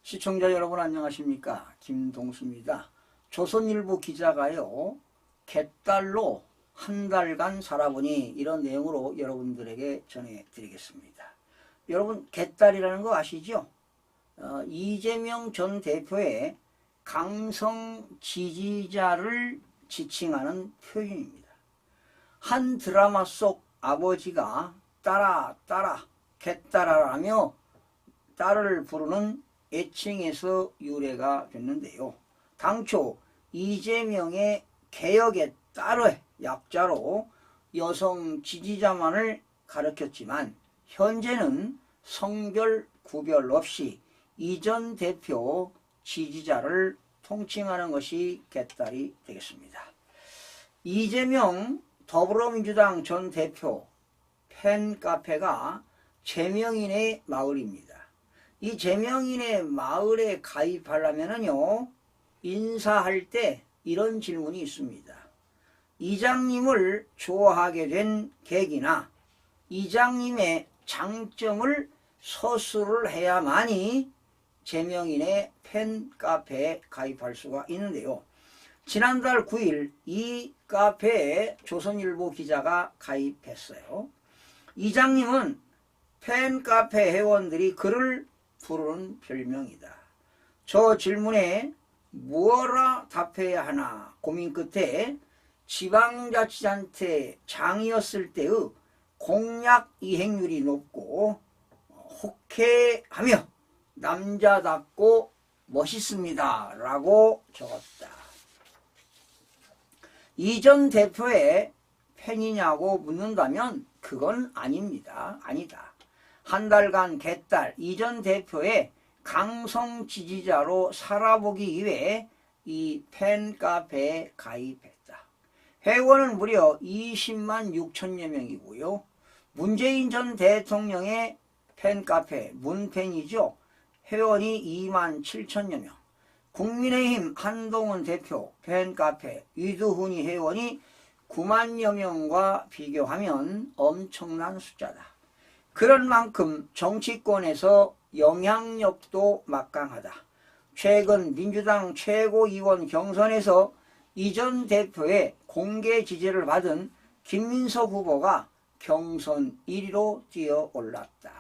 시청자 여러분 안녕하십니까? 김동수입니다. 조선일보 기자가요, 개딸로 한 달간 살아보니 이런 내용으로 여러분들에게 전해드리겠습니다. 여러분, 개딸이라는 거 아시죠? 이재명 전 대표의 강성 지지자를 지칭하는 표현입니다. 한 드라마 속 아버지가 딸아 개딸아라며 딸을 부르는 애칭에서 유래가 됐는데요. 당초 이재명의 개혁의 딸의 약자로 여성 지지자만을 가리켰지만 현재는 성별 구별 없이 이 전 대표 지지자를 통칭하는 것이 개딸이 되겠습니다. 이재명 더불어민주당 전 대표 팬카페가 제명인의 마을입니다. 이 제명인의 마을에 가입하려면요, 인사할 때 이런 질문이 있습니다. 이장님을 좋아하게 된 계기나 이장님의 장점을 서술을 해야만이 제명인의 팬카페에 가입할 수가 있는데요. 지난달 9일 이 카페에 조선일보 기자가 가입했어요. 이장님은 팬카페 회원들이 그를 부르는 별명이다. 저 질문에 뭐라 답해야 하나 고민 끝에 지방자치단체 장이었을 때의 공약 이행률이 높고 호쾌하며 남자답고 멋있습니다 라고 적었다. 이 전 대표의 팬이냐고 묻는다면 그건 아닙니다. 아니다. 한 달간 개딸 이 전 대표의 강성 지지자로 살아보기 위해 이 팬카페에 가입했다. 회원은 무려 20만 6천여 명이고요. 문재인 전 대통령의 팬카페 문팬이죠. 회원이 2만 7천여 명. 국민의힘 한동훈 대표 팬카페 위두훈이 회원이 9만여 명과 비교하면 엄청난 숫자다. 그런 만큼 정치권에서 영향력도 막강하다. 최근 민주당 최고위원 경선에서 이 전 대표의 공개 지지를 받은 김민석 후보가 경선 1위로 뛰어 올랐다.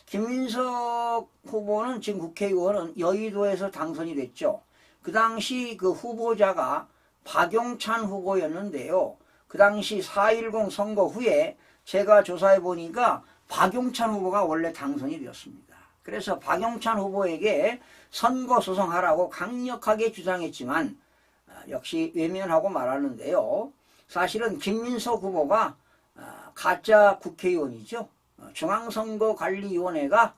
김민석 후보는 지금 국회의원은 여의도에서 당선이 됐죠. 그 당시 그 후보자가 박용찬 후보였는데요. 그 당시 4.10 선거 후에 제가 조사해 보니까 박용찬 후보가 원래 당선이 되었습니다. 그래서 박용찬 후보에게 선거 소송하라고 강력하게 주장했지만 역시 외면하고 말았는데요. 사실은 김민석 후보가 가짜 국회의원이죠. 중앙선거관리위원회가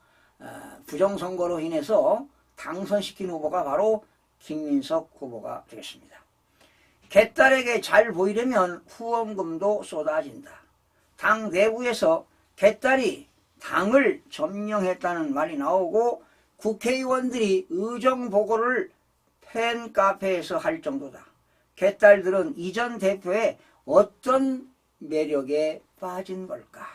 부정선거로 인해서 당선시킨 후보가 바로 김민석 후보가 되겠습니다. 개딸에게 잘 보이려면 후원금도 쏟아진다. 당 내부에서 개딸이 당을 점령했다는 말이 나오고 국회의원들이 의정보고를 팬카페에서 할 정도다. 개딸들은 이 전 대표의 어떤 매력에 빠진 걸까?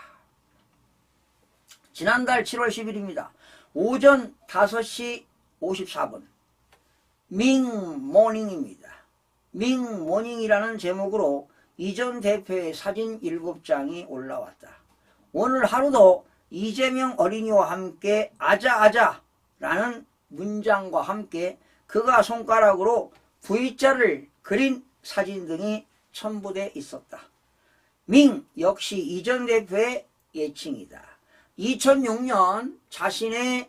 지난달 7월 10일입니다. 오전 5시 54분 밍모닝입니다. 밍모닝이라는 제목으로 이 전 대표의 사진 7장이 올라왔다. 오늘 하루도 이재명 어린이와 함께 아자아자라는 문장과 함께 그가 손가락으로 V자를 그린 사진 등이 첨부돼 있었다. 밍 역시 이 전 대표의 애칭이다. 2006년 자신의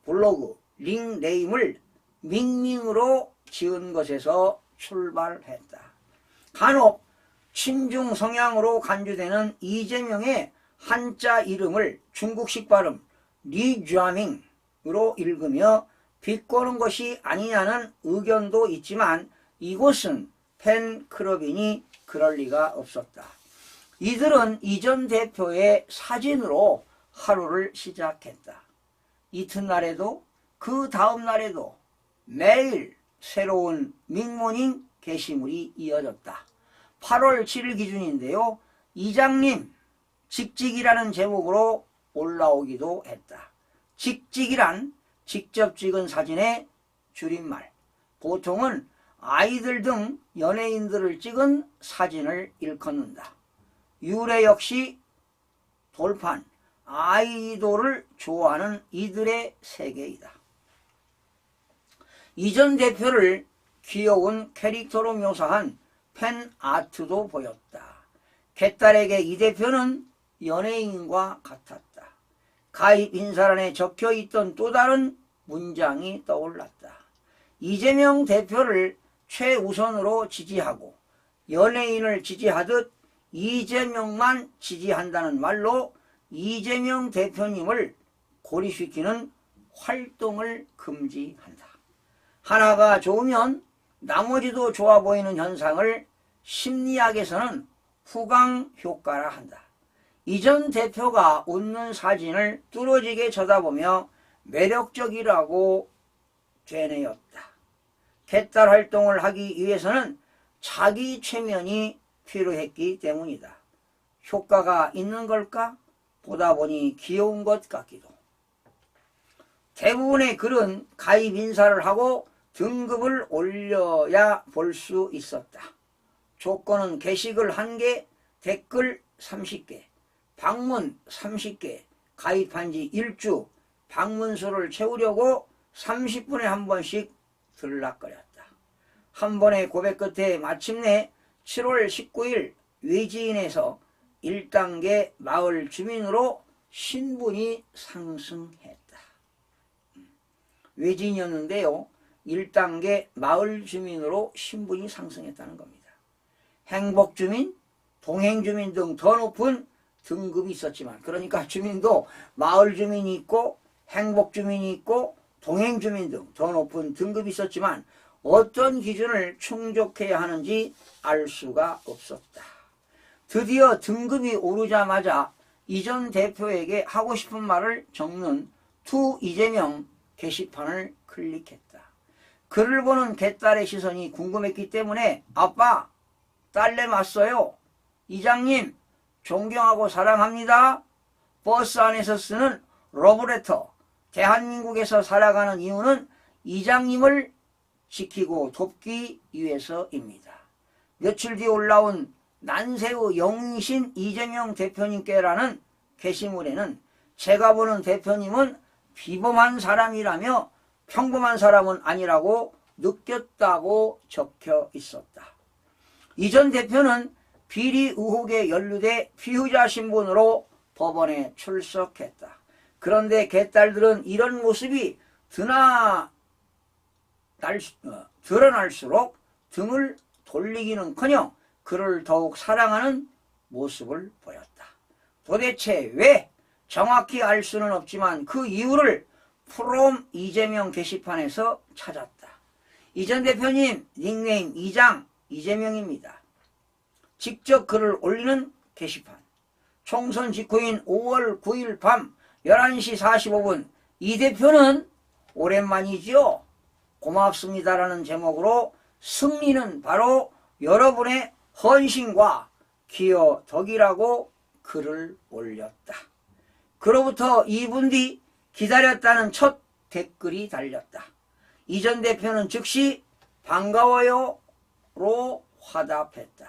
블로그 링네임을 밍밍으로 지은 것에서 출발했다. 간혹 친중 성향으로 간주되는 이재명의 한자 이름을 중국식 발음 리쥐밍으로 읽으며 비꼬는 것이 아니냐는 의견도 있지만 이곳은 팬클럽이니 그럴 리가 없었다. 이들은 이 전 대표의 사진으로 하루를 시작했다. 이튿날에도 그 다음 날에도 매일 새로운 밍모닝 게시물이 이어졌다. 8월 7일 기준인데요. 이장님 직직이라는 제목으로 올라오기도 했다. 직직이란 직접 찍은 사진의 줄임말. 보통은 아이들 등 연예인들을 찍은 사진을 일컫는다. 유래 역시 돌판, 아이돌을 좋아하는 이들의 세계이다. 이 전 대표를 귀여운 캐릭터로 묘사한 팬아트도 보였다. 개딸에게 이 대표는 연예인과 같았다. 가입 인사란에 적혀있던 또 다른 문장이 떠올랐다. 이재명 대표를 최우선으로 지지하고 연예인을 지지하듯 이재명만 지지한다는 말로 이재명 대표님을 고립시키는 활동을 금지한다. 하나가 좋으면 나머지도 좋아 보이는 현상을 심리학에서는 후광 효과라 한다. 이 전 대표가 웃는 사진을 뚫어지게 쳐다보며 매력적이라고 되뇌었다. 개딸 활동을 하기 위해서는 자기 최면이 필요했기 때문이다. 효과가 있는 걸까? 보다 보니 귀여운 것 같기도. 대부분의 글은 가입 인사를 하고 등급을 올려야 볼 수 있었다. 조건은 게시글 1개, 댓글 30개, 방문 30개, 가입한 지 1주, 방문수를 채우려고 30분에 한 번씩 들락거렸다. 한 번의 고백 끝에 마침내 7월 19일 외지인에서 1단계 마을 주민으로 신분이 상승했다. 외지인이었는데요. 1단계 마을 주민으로 신분이 상승했다는 겁니다. 행복주민, 동행주민 등 더 높은 등급이 있었지만, 그러니까 주민도 마을 주민이 있고 행복주민이 있고 동행주민 등 더 높은 등급이 있었지만 어떤 기준을 충족해야 하는지 알 수가 없었다. 드디어 등급이 오르자마자 이 전 대표에게 하고 싶은 말을 적는 투 이재명 게시판을 클릭했다. 글을 보는 개딸의 시선이 궁금했기 때문에 아빠, 딸내 맞어요. 이장님, 존경하고 사랑합니다. 버스 안에서 쓰는 러브레터. 대한민국에서 살아가는 이유는 이장님을 지키고 돕기 위해서입니다. 며칠 뒤 올라온 난세의 영웅이신 이재명 대표님께라는 게시물에는 제가 보는 대표님은 비범한 사람이라며 평범한 사람은 아니라고 느꼈다고 적혀 있었다. 이 전 대표는 비리 의혹에 연루돼 피의자 신분으로 법원에 출석했다. 그런데 개딸들은 이런 모습이 드러날수록 등을 돌리기는커녕 그를 더욱 사랑하는 모습을 보였다. 도대체 왜? 정확히 알 수는 없지만 그 이유를 프롬 이재명 게시판에서 찾았다. 이 전 대표님 닉네임 이장 이재명입니다. 직접 글을 올리는 게시판. 총선 직후인 5월 9일 밤 11시 45분 이 대표는 오랜만이지요. 고맙습니다라는 제목으로 승리는 바로 여러분의 헌신과 기여 덕이라고 글을 올렸다. 그로부터 2분 뒤 기다렸다는 첫 댓글이 달렸다. 이 전 대표는 즉시 반가워요로 화답했다.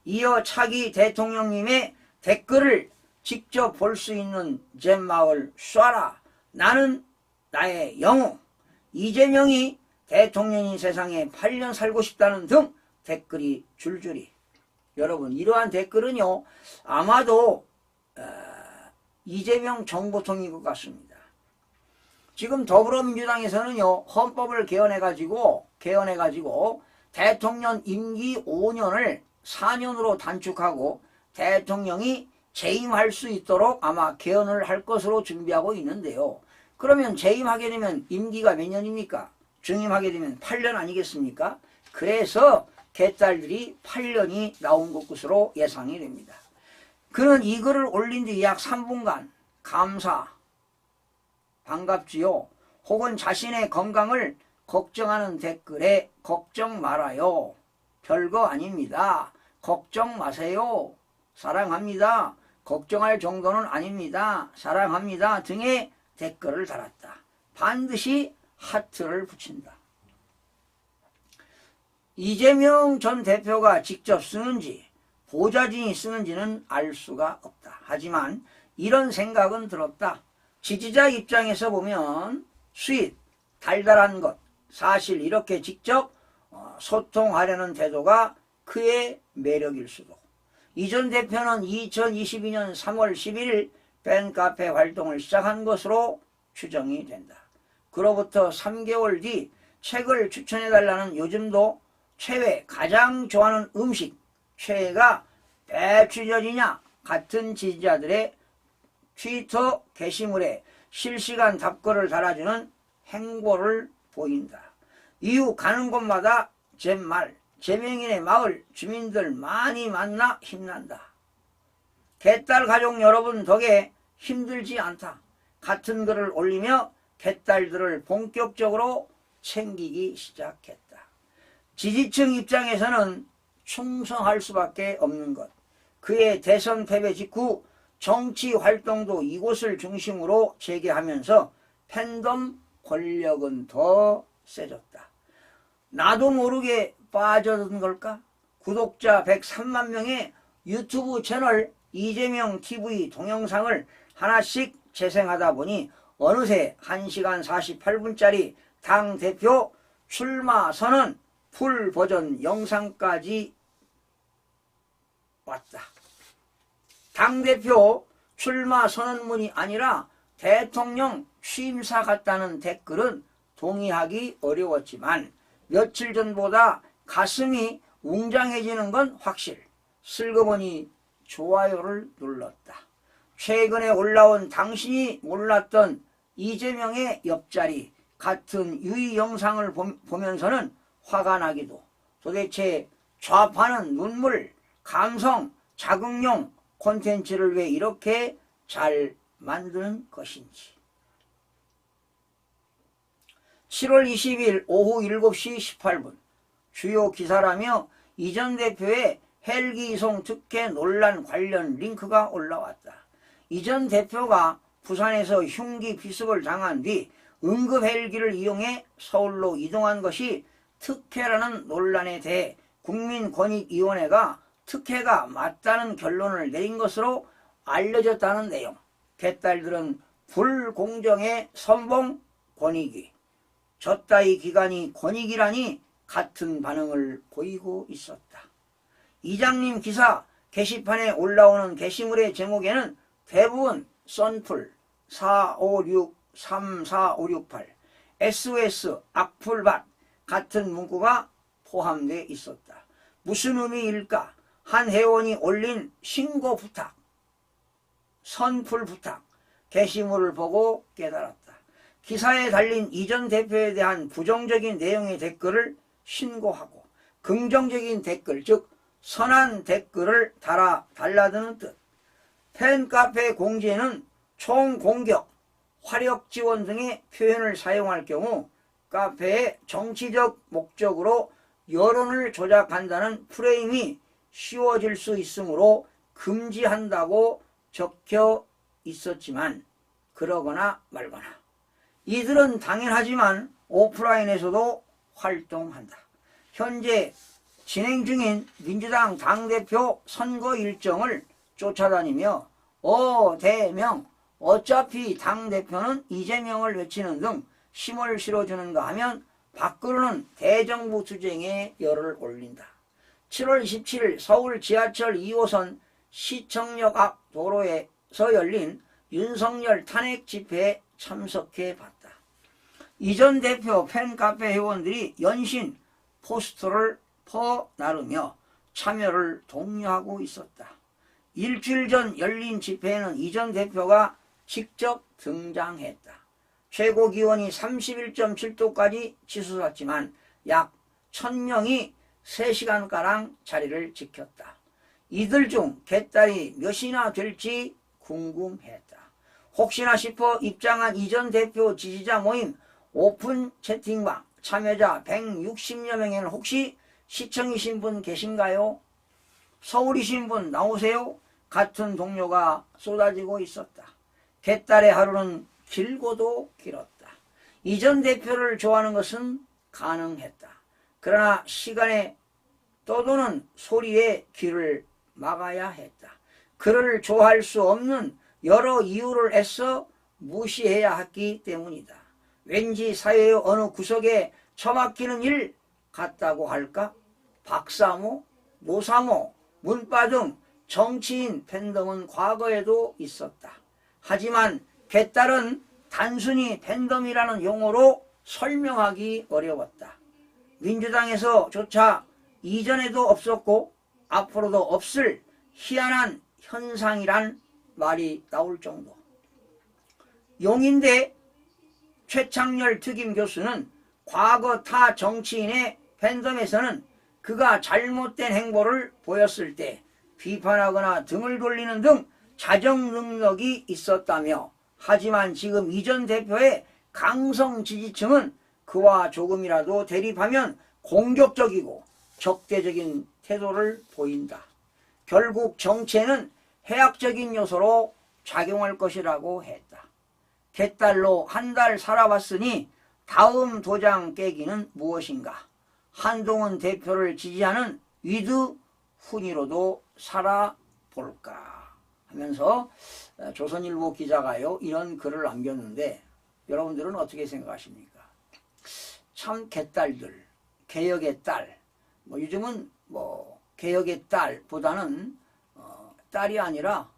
이어 차기 대통령님의 댓글을 직접 볼 수 있는 잼마을 쏴라. 나는 나의 영웅. 이재명이 대통령인 세상에 8년 살고 싶다는 등 댓글이 줄줄이. 여러분, 이러한 댓글은요 아마도 이재명 정보통인 것 같습니다. 지금 더불어민주당에서는요 헌법을 개헌해가지고 대통령 임기 5년을 4년으로 단축하고 대통령이 재임할 수 있도록 아마 개헌을 할 것으로 준비하고 있는데요. 그러면 재임하게 되면 임기가 몇 년입니까? 중임하게 되면 8년 아니겠습니까? 그래서 개딸들이 8년이 나온 것으로 예상이 됩니다. 그는 이 글을 올린 뒤 약 3분간 감사, 반갑지요, 혹은 자신의 건강을 걱정하는 댓글에 걱정 말아요, 별거 아닙니다, 걱정 마세요, 사랑합니다, 걱정할 정도는 아닙니다, 사랑합니다 등의 댓글을 달았다. 반드시 하트를 붙인다. 이재명 전 대표가 직접 쓰는지 보좌진이 쓰는지는 알 수가 없다. 하지만 이런 생각은 들었다. 지지자 입장에서 보면 스윗, 달달한 것, 사실 이렇게 직접 소통하려는 태도가 그의 매력일 수도. 이 전 대표는 2022년 3월 11일 팬카페 활동을 시작한 것으로 추정이 된다. 그로부터 3개월 뒤 책을 추천해달라는 요즘도 최애 가장 좋아하는 음식 최애가 배추전이냐 같은 지지자들의 트위터 게시물에 실시간 답글을 달아주는 행보를 보인다. 이후 가는 곳마다 잿말, 제명인의 마을 주민들 많이 만나 힘난다. 개딸 가족 여러분 덕에 힘들지 않다. 같은 글을 올리며 개딸들을 본격적으로 챙기기 시작했다. 지지층 입장에서는 충성할 수밖에 없는 것. 그의 대선 패배 직후 정치 활동도 이곳을 중심으로 재개하면서 팬덤 권력은 더 세졌다. 나도 모르게 빠져든 걸까? 구독자 103만 명의 유튜브 채널 이재명 TV 동영상을 하나씩 재생하다 보니 어느새 1시간 48분짜리 당대표 출마 선언 풀 버전 영상까지 왔다. 당대표 출마 선언문이 아니라 대통령 취임사 같다는 댓글은 동의하기 어려웠지만 며칠 전보다 가슴이 웅장해지는 건 확실. 슬그머니 좋아요를 눌렀다. 최근에 올라온 당신이 몰랐던 이재명의 옆자리 같은 유의 영상을 보면서는 화가 나기도, 도대체 좌파는 눈물, 감성, 자극용 콘텐츠를 왜 이렇게 잘 만드는 것인지. 7월 20일 오후 7시 18분 주요 기사라며 이 전 대표의 헬기 이송 특혜 논란 관련 링크가 올라왔다. 이 전 대표가 부산에서 흉기 비습을 당한 뒤 응급 헬기를 이용해 서울로 이동한 것이 특혜라는 논란에 대해 국민권익위원회가 특혜가 맞다는 결론을 내린 것으로 알려졌다는 내용. 개딸들은 불공정의 선봉 권익위, 저따위 기관이 권익이라니 같은 반응을 보이고 있었다. 이장님 기사 게시판에 올라오는 게시물의 제목에는 대부분 썬풀 456 34568 SOS 악플밭 같은 문구가 포함되어 있었다. 무슨 의미일까? 한 회원이 올린 신고 부탁, 선풀 부탁, 게시물을 보고 깨달았다. 기사에 달린 이 전 대표에 대한 부정적인 내용의 댓글을 신고하고 긍정적인 댓글, 즉 선한 댓글을 달아달라는 뜻. 팬카페 공지에는 총공격, 화력 지원 등의 표현을 사용할 경우 카페의 정치적 목적으로 여론을 조작한다는 프레임이 씌워질 수 있으므로 금지한다고 적혀 있었지만 그러거나 말거나 이들은 당연하지만 오프라인에서도 활동한다. 현재 진행 중인 민주당 당대표 선거 일정을 쫓아다니며 대명 어차피 당대표는 이재명을 외치는 등 힘을 실어주는가 하면 밖으로는 대정부 투쟁에 열을 올린다. 7월 27일 서울 지하철 2호선 시청역 앞 도로에서 열린 윤석열 탄핵 집회에 참석해 봤다. 이 전 대표 팬카페 회원들이 연신 포스터를 퍼나르며 참여를 독려하고 있었다. 일주일 전 열린 집회에는 이 전 대표가 직접 등장했다. 최고기온이 31.7도까지 치솟았지만 약 1000명이 3시간가량 자리를 지켰다. 이들 중 개딸이 몇이나 될지 궁금했다. 혹시나 싶어 입장한 이 전 대표 지지자 모임 오픈 채팅방 참여자 160여 명에는 혹시 시청이신 분 계신가요? 서울이신 분 나오세요? 같은 동료가 쏟아지고 있었다. 개딸의 하루는 길고도 길었다. 이전 대표를 좋아하는 것은 가능했다. 그러나 시간에 떠도는 소리에 귀를 막아야 했다. 그를 좋아할 수 없는 여러 이유를 애써 무시해야 했기 때문이다. 왠지 사회의 어느 구석에 처박히는 일 같다고 할까? 박사모, 노사모, 문파 등 정치인 팬덤은 과거에도 있었다. 하지만 개딸은 단순히 팬덤이라는 용어로 설명하기 어려웠다. 민주당에서조차 이전에도 없었고 앞으로도 없을 희한한 현상이란 말이 나올 정도. 용인대 최창렬 특임 교수는 과거 타 정치인의 팬덤에서는 그가 잘못된 행보를 보였을 때 비판하거나 등을 돌리는 등 자정 능력이 있었다며, 하지만 지금 이전 대표의 강성 지지층은 그와 조금이라도 대립하면 공격적이고 적대적인 태도를 보인다. 결국 정치에는 해악적인 요소로 작용할 것이라고 했다. 개딸로 한 달 살아봤으니 다음 도장 깨기는 무엇인가? 한동훈 대표를 지지하는 위드 훈이로도 살아볼까? 하면서 조선일보 기자가요, 이런 글을 남겼는데 여러분들은 어떻게 생각하십니까? 참 개딸들, 개혁의 딸, 요즘은 개혁의 딸보다는 딸이 아니라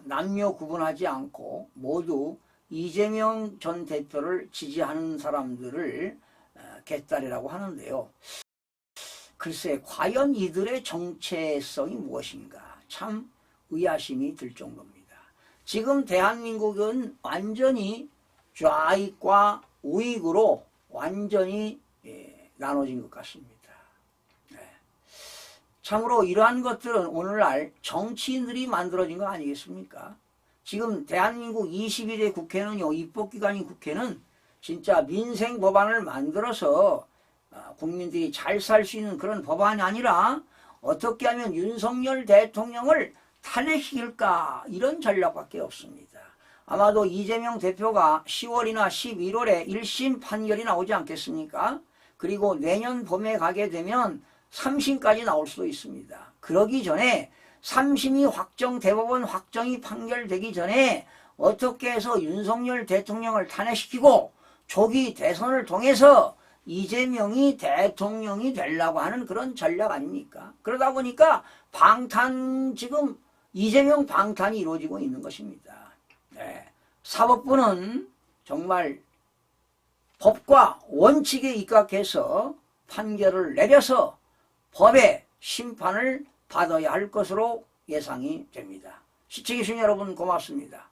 남녀 구분하지 않고 모두 이재명 전 대표를 지지하는 사람들을 개딸이라고 하는데요. 글쎄, 과연 이들의 정체성이 무엇인가? 참 의아심이 들 정도입니다. 지금 대한민국은 완전히 좌익과 우익으로 완전히 나눠진 것 같습니다. 참으로 이러한 것들은 오늘날 정치인들이 만들어진 거 아니겠습니까? 지금 대한민국 21대 국회는요, 입법기관인 국회는 진짜 민생 법안을 만들어서 국민들이 잘 살 수 있는 그런 법안이 아니라 어떻게 하면 윤석열 대통령을 탄핵시킬까, 이런 전략밖에 없습니다. 아마도 이재명 대표가 10월이나 11월에 1심 판결이 나오지 않겠습니까? 그리고 내년 봄에 가게 되면 3심까지 나올 수도 있습니다. 그러기 전에 3심이 대법원 확정이 판결되기 전에 어떻게 해서 윤석열 대통령을 탄핵시키고 조기 대선을 통해서 이재명이 대통령이 되려고 하는 그런 전략 아닙니까? 그러다 보니까 지금 이재명 방탄이 이루어지고 있는 것입니다. 네. 사법부는 정말 법과 원칙에 입각해서 판결을 내려서 법의 심판을 받아야 할 것으로 예상이 됩니다. 시청해주신 여러분 고맙습니다.